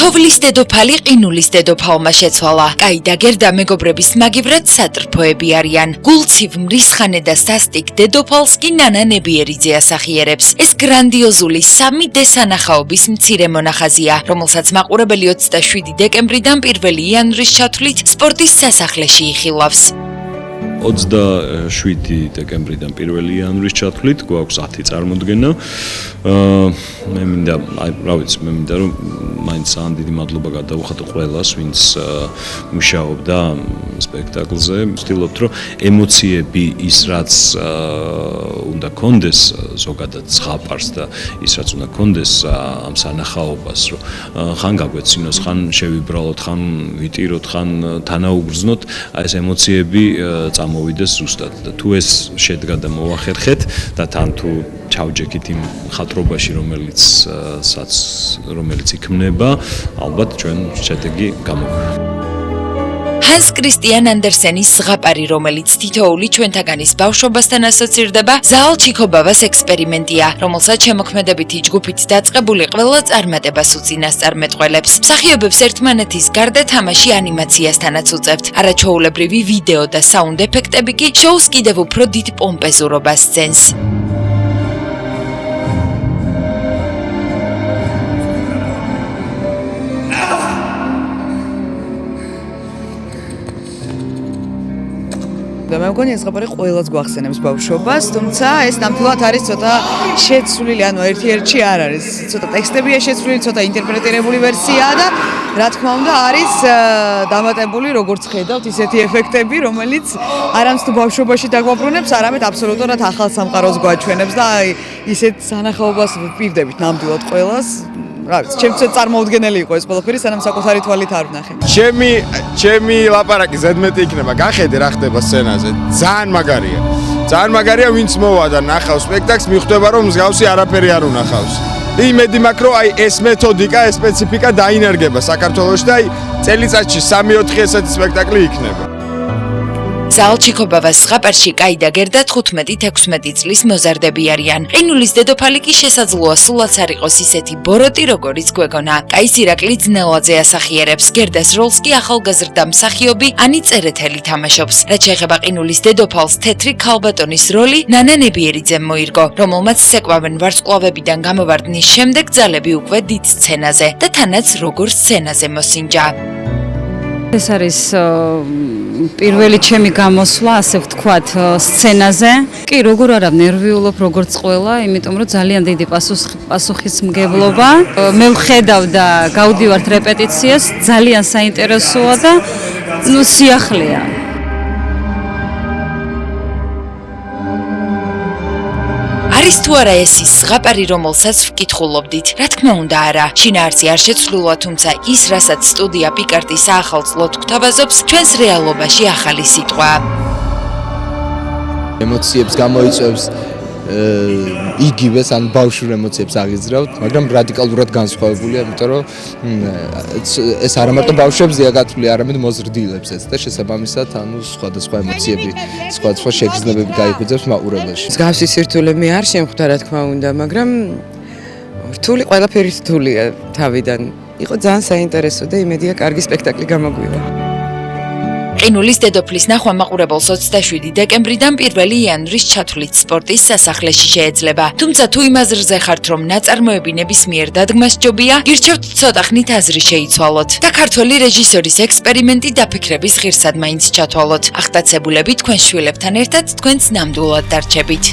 თოვლის დედოფალი ყინულის დედოფალმა შეცვალა. კაი და გერდა მეგობრების მაგივრად სატრფოები არიან. გულცივ მრისხანე და სასტიკ დედოფალს კი ნანა ნებიერიძე ასახიერებს. ეს გრანდიოზული 3D სანახაობის მცირე მონახაზია, რომელსაც მაყურებელი 27 დეკემბრიდან 1 იანვრის ჩათვლით სპორტის სასახლეში იხილავს. 27 დეკემბრიდან 1 იანვრის ჩათვლით გვაქვს 10 წარმოდგენა. მე მინდა რომ მაინც ძალიან დიდი მადლობა გადავუხატო ყველას, ვინც მუშაობდა სპექტაკლზე. ვცდილობთ, რომ ემოციები ის რაც უნდა კონდეს ზოგადად ზღაპარს და ის რაც უნდა კონდეს ამ სანახაობას, რომ ხან გაგვეცინოს, ხან შევიბრალოთ, ხან ვიტიროთ, ხან თანაუგრძნოთ, აი ეს ემოციები მოვიდეს ზუსტად და თუ ეს შედგა და მოახერხეთ და თან თუ ჩავჯექით იმ ხატრობაში რომელიც იქმნება, ალბათ ჩვენ შედეგი გამოგვიღებთ. ჰანს კრისტიან ანდერსენის ზღაპარი, რომელიც თითოეული ჩვენთაგანის ბავშვობასთან ასოცირდება, ზაალ ჩიქობავას ექსპერიმენტია, რომელსაც შემოქმედებითი ჯგუფით დაწყებული ყველა წარმატებას უწინასწარმეტყველებს. მსახიობებს ერთმანეთის გარდა თამაში ანიმაციასთანაც უწევთ. არაჩვეულებრივი ვიდეო და საუნდ ეფექტები კი შოუს კიდევ უფრო დიდ პომპეზურობას სცენს. მე მგონი ეს ზღაპარი ყველას გვახსენებს ბავშვობას, თუმცა ეს ნამდვილად არის ცოტა შეცვლილი, ანუ ერთ-ერთი არ არის. ცოტა ტექსტებია შეცვლილი, ცოტა ინტერპრეტირებული ვერსიაა და რა თქმა უნდა არის დამატებული, როგორც ხედავთ, ისეთი ეფექტები, რომელიც არამც თუ ბავშვობაში დაგვაბრუნებს, არამედ აბსოლუტურად ახალ სამყაროს გვაჩვენებს და აი ისეთ სანახაობას ვპირდებით ნამდვილად ყველას. რა ვიცი, ჩემთვის წარმოუდგენელი იყო ეს ყველაფერი, სანამ საკუთარი თვალით არ ვნახე. ჩემი ლაპარაკი ზედმეტი იქნება. გახედე რა ხდება სცენაზე. ძალიან მაგარია. ძალიან მაგარია, ვინც მოვა და ნახავს სპექტაკლს, მიხვდება რომ მსგავსი არაფერი არ უნახავს. იმედი მაქვს, რომ აი ეს მეთოდიკა, ეს სპეციფიკა დაინერგება საქართველოში და აი წელიწადში 3-4 ესეთი სპექტაკლი იქნება. ზაალ ჩიქობავას ზღაპარში კაი და გერდა 15-16 წლის მოზარდები არიან. ყინულის დედოფალი კი შესაძლოა სულაც არ იყოს ისეთი ბოროტი, როგორიც გვეგონა. კაის ირაკლი ძნელაძე ასახიერებს. გერდას როლს კი ახალგაზრდა მსახიობი ანი წერეთელი თამაშობს. რაც შეეხება ყინულის დედოფალს, თეთრი ქალბატონის როლი ნანა ნებიერიძემ მოირგო, რომელმაც ცეკვავენ ვარსკვლავებიდან გამოვარდნის შემდეგ ძალები უკვე დიდ სცენაზე და თანაც როგორ სცენაზე მოსინჯა. ეს არის პირველი ჩემი გამოსვლა, ასე ვთქვათ, სცენაზე. კი, როგორ არა ნერვიულობ, როგორც ყველა, იმიტომ რომ ძალიან დიდი პასუხისმგებლობა. მე ვხედავ და გავდივართ რეპეტიციას, ძალიან საინტერესოა და სიახლეა. არის თუ არა ეს ის ზღაპარი, რომელსაც ვკითხულობდით? რა თქმა უნდა არა. შინაარსი არ შეცვლილა, თუმცა ის, რასაც სტუდია პიკარტი საახალწლოდ გვთავაზობს, ჩვენს რეალობაში ახალი სიტყვა. ემოციებს გამოიწვევს იგივეს ან ბავშვურ ემოციებს აღიძრავთ, მაგრამ რადიკალურად განსხვავებულია, იმიტომ რომ ეს არა მარტო ბავშვებს დიაგათვლი, არამედ მოზრდილებსაც და შესაბამისად, ანუ სხვადასხვა ემოციები, სხვადასხვა შეგრძნებები გაიღვიძებს მაყურებელში. მსგავსი სირთულე არ შემხვდა, რა თქმა უნდა, მაგრამ რთული, ყველაფერი რთულია თავიდან. იყო ძალიან საინტერესო და იმედია, კარგი სპექტაკლი გამოგვივა. ყინულის დედოფლის ნახვა მაყურებელს 27 დეკემბრიდან 1 იანვრის ჩათვლით სპორტის სასახლეში შეეძლება. თუმცა თუ იმ აზრზე ხართ, რომ ნაწარმოები ნებისმიერ დადგმას ჯობია, გირჩევთ ცოტა ხნით აზრი შეიცვალოთ და ქართველი რეჟისორის ექსპერიმენტი დაფიქრების ღირსად მაინც ჩათვალოთ. აღტაცებულები თქვენ შვილებთან ერთად თქვენს ნამდვილად დარჩებით.